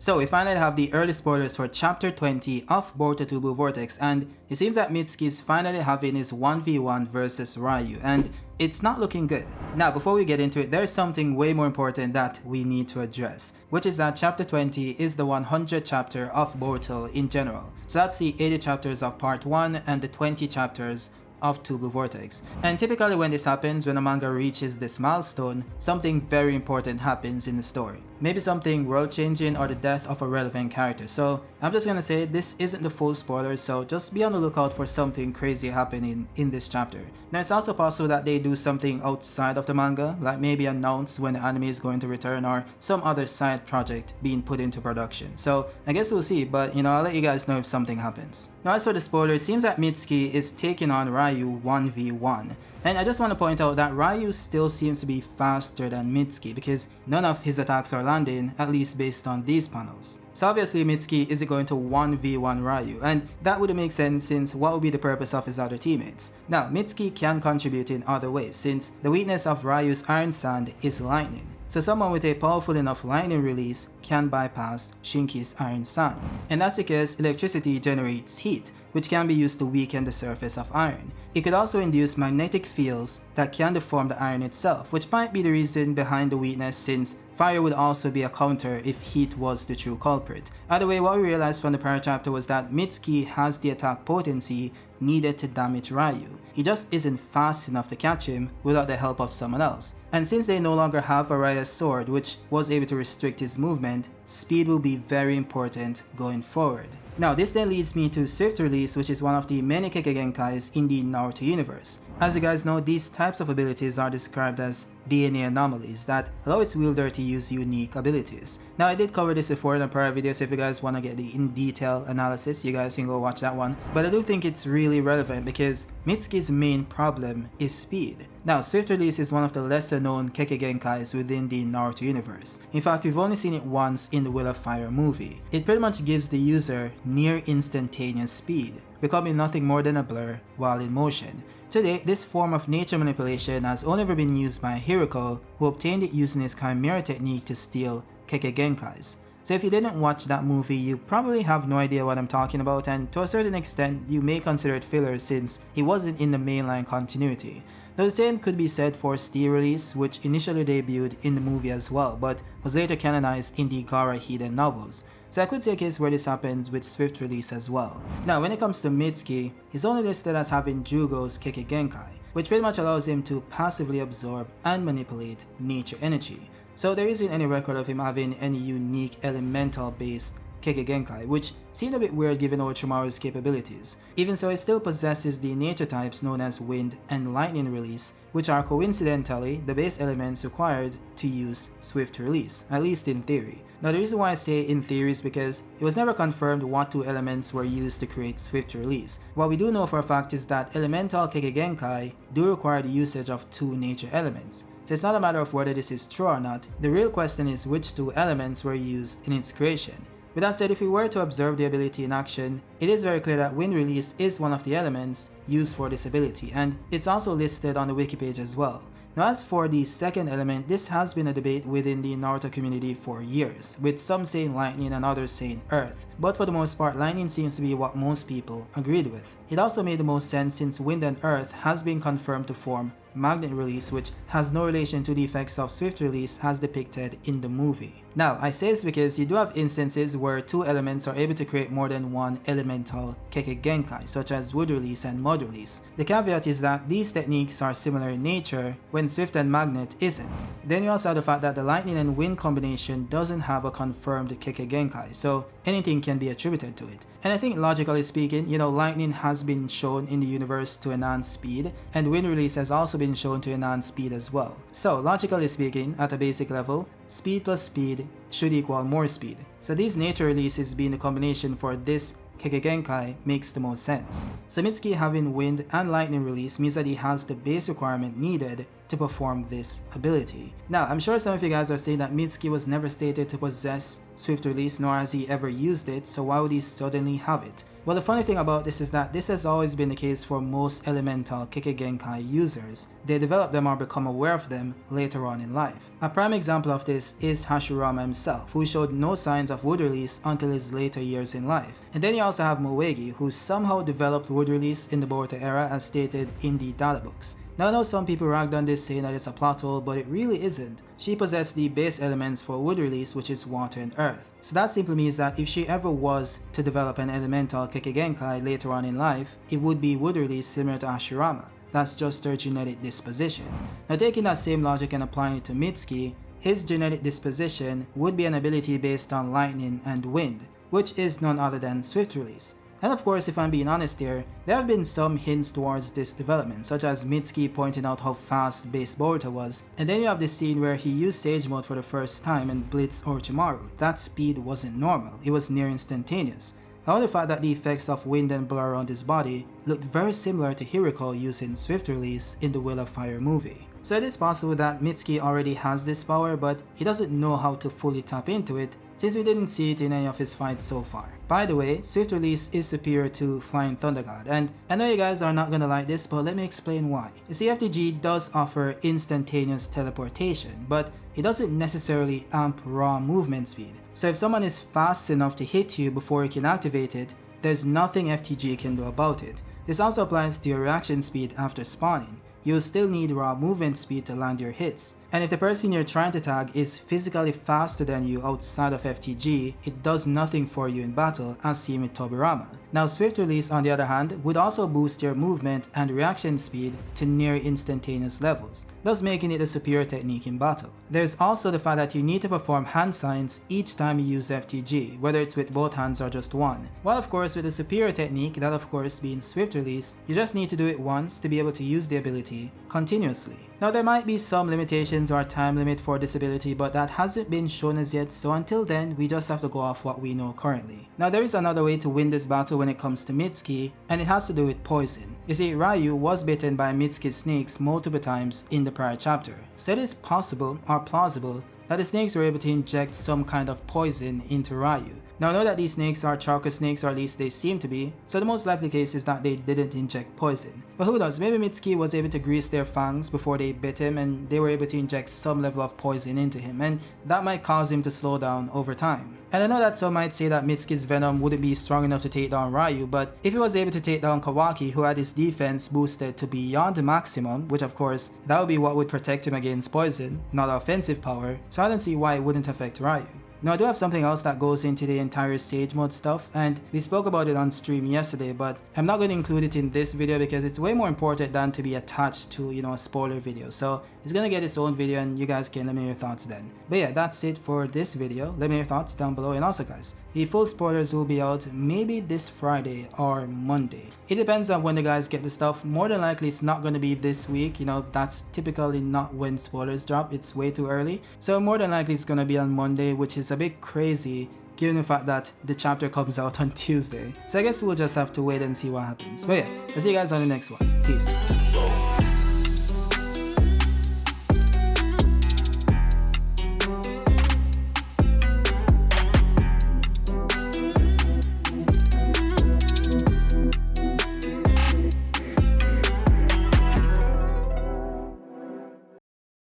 So we finally have the early spoilers for chapter 20 of Boruto 2 Blue Vortex, and it seems that Mitsuki is finally having his 1v1 versus Rayu, and it's not looking good. Now before we get into it, there's something way more important that we need to address, which is that chapter 20 is the 100th chapter of Boruto in general. So that's the 80 chapters of part 1 and the 20 chapters of 2 Blue Vortex. And typically when this happens, when a manga reaches this milestone, something very important happens in the story. Maybe something world-changing or the death of a relevant character. So I'm just gonna say this isn't the full spoiler, so just be on the lookout for something crazy happening in this chapter. Now it's also possible that they do something outside of the manga, like maybe announce when the anime is going to return or some other side project being put into production. So I guess we'll see, but I'll let you guys know if something happens. Now as for the spoiler, it seems that Mitsuki is taking on Rayu 1v1. And I just want to point out that Rayu still seems to be faster than Mitsuki because none of his attacks are landing, at least based on these panels. So obviously Mitsuki isn't going to 1v1 Rayu, and that would make sense since what would be the purpose of his other teammates? Now Mitsuki can contribute in other ways since the weakness of Ryu's Iron Sand is lightning. So someone with a powerful enough lightning release can bypass Shinki's Iron Sand. And that's because electricity generates heat, which can be used to weaken the surface of iron. It could also induce magnetic fields that can deform the iron itself, which might be the reason behind the weakness since fire would also be a counter if heat was the true culprit. Either way, what we realized from the prior chapter was that Mitsuki has the attack potency needed to damage Rayu. He just isn't fast enough to catch him without the help of someone else. And since they no longer have Araya's sword, which was able to restrict his movement, speed will be very important going forward. Now this then leads me to Swift Release, which is one of the many Kekkei in the Naruto universe. As you guys know, these types of abilities are described as DNA anomalies that allow its wielder to use unique abilities. Now I did cover this before in a prior video, so if you guys want to get the in-detail analysis, you guys can go watch that one. But I do think it's really relevant because Mitsuki's main problem is speed. Now Swift Release is one of the lesser known Kekkei within the Naruto universe. In fact, we've only seen it once in the Will of Fire movie. It pretty much gives the user near instantaneous speed, becoming nothing more than a blur while in motion. To date, this form of nature manipulation has only ever been used by Hiroko, who obtained it using his Chimera technique to steal Kekkei. So if you didn't watch that movie, you probably have no idea what I'm talking about, and to a certain extent, you may consider it filler since he wasn't in the mainline continuity. Though the same could be said for Steel Release, which initially debuted in the movie as well, but was later canonized in the Gaara Hiden novels. So I could see a case where this happens with Swift Release as well. Now when it comes to Mitsuki, he's only listed as having Jugo's Kekkei, which pretty much allows him to passively absorb and manipulate nature energy. So there isn't any record of him having any unique elemental based Kekkei, which seemed a bit weird given Orochimaru's capabilities. Even so, it still possesses the nature types known as Wind and Lightning Release, which are coincidentally the base elements required to use Swift Release, at least in theory. Now the reason why I say in theory is because it was never confirmed what two elements were used to create Swift Release. What we do know for a fact is that elemental Kekkei do require the usage of two nature elements. So it's not a matter of whether this is true or not, the real question is which two elements were used in its creation. With that said, if we were to observe the ability in action, it is very clear that Wind Release is one of the elements used for this ability, and it's also listed on the wiki page as well. Now as for the second element, this has been a debate within the Naruto community for years, with some saying lightning and others saying earth. But for the most part, lightning seems to be what most people agreed with. It also made the most sense since wind and earth has been confirmed to form magnet release, which has no relation to the effects of Swift Release as depicted in the movie. Now I say this because you do have instances where two elements are able to create more than one elemental Kekkei, such as Wood Release and Mud Release. The caveat is that these techniques are similar in nature when Swift and Magnet isn't. Then you also have the fact that the lightning and wind combination doesn't have a confirmed Kekkei, so anything can be attributed to it. And I think logically speaking, lightning has been shown in the universe to enhance speed, and wind release has also been shown to enhance speed as well. So logically speaking, at a basic level, speed plus speed should equal more speed. So these nature releases being the combination for this Kekkei makes the most sense. So Mitsuki having wind and lightning release means that he has the base requirement needed to perform this ability. Now I'm sure some of you guys are saying that Mitsuki was never stated to possess Swift Release, nor has he ever used it, so why would he suddenly have it? Well, the funny thing about this is that this has always been the case for most elemental Kekkei users. They develop them or become aware of them later on in life. A prime example of this is Hashirama himself, who showed no signs of wood release until his later years in life. And then you also have Moegi, who somehow developed wood release in the Boruto era as stated in the data books. Now I know some people ragged on this saying that it's a plot hole, but it really isn't. She possessed the base elements for wood release, which is water and earth. So that simply means that if she ever was to develop an elemental Kekkei later on in life, it would be wood release similar to Hashirama. That's just her genetic disposition. Now taking that same logic and applying it to Mitsuki, his genetic disposition would be an ability based on lightning and wind, which is none other than swift release. And of course, if I'm being honest here, there have been some hints towards this development, such as Mitsuki pointing out how fast base Boruto was, and then you have this scene where he used Sage Mode for the first time and blitzed Orochimaru. That speed wasn't normal, it was near instantaneous. However, the fact that the effects of wind and blur around his body looked very similar to Hiriko using swift release in the Will of Fire movie. So it is possible that Mitsuki already has this power, but he doesn't know how to fully tap into it, since we didn't see it in any of his fights so far. By the way, swift release is superior to Flying Thunder God, and I know you guys are not gonna like this, but let me explain why. You see, FTG does offer instantaneous teleportation, but it doesn't necessarily amp raw movement speed. So if someone is fast enough to hit you before you can activate it, there's nothing FTG can do about it. This also applies to your reaction speed after spawning. You'll still need raw movement speed to land your hits. And if the person you're trying to tag is physically faster than you outside of FTG, it does nothing for you in battle, as seen with Tobirama. Now swift release on the other hand would also boost your movement and reaction speed to near instantaneous levels, thus making it a superior technique in battle. There's also the fact that you need to perform hand signs each time you use FTG, whether it's with both hands or just one. While of course with the superior technique, that of course being swift release, you just need to do it once to be able to use the ability continuously. Now there might be some limitations or time limit for this ability, but that hasn't been shown as yet, so until then we just have to go off what we know currently. Now there is another way to win this battle when it comes to Mitsuki, and it has to do with poison. You see, Rayu was bitten by Mitsuki's snakes multiple times in the prior chapter, so it is possible or plausible that the snakes were able to inject some kind of poison into Rayu. Now I know that these snakes are chakra snakes, or at least they seem to be, so the most likely case is that they didn't inject poison. But who knows, maybe Mitsuki was able to grease their fangs before they bit him and they were able to inject some level of poison into him, and that might cause him to slow down over time. And I know that some might say that Mitsuki's venom wouldn't be strong enough to take down Rayu, but if he was able to take down Kawaki, who had his defense boosted to beyond the maximum, which of course that would be what would protect him against poison, not offensive power, so I don't see why it wouldn't affect Rayu. Now I do have something else that goes into the entire Sage Mode stuff, and we spoke about it on stream yesterday, but I'm not going to include it in this video because it's way more important than to be attached to, a spoiler video. So it's going to get its own video and you guys can let me know your thoughts then. But yeah, that's it for this video. Let me know your thoughts down below, and also guys, the full spoilers will be out maybe this Friday or Monday. It depends on when the guys get the stuff. More than likely it's not going to be this week, that's typically not when spoilers drop, it's way too early. So more than likely it's going to be on Monday, which is a bit crazy given the fact that the chapter comes out on Tuesday. So I guess we'll just have to wait and see what happens. But yeah, I'll see you guys on the next one. Peace.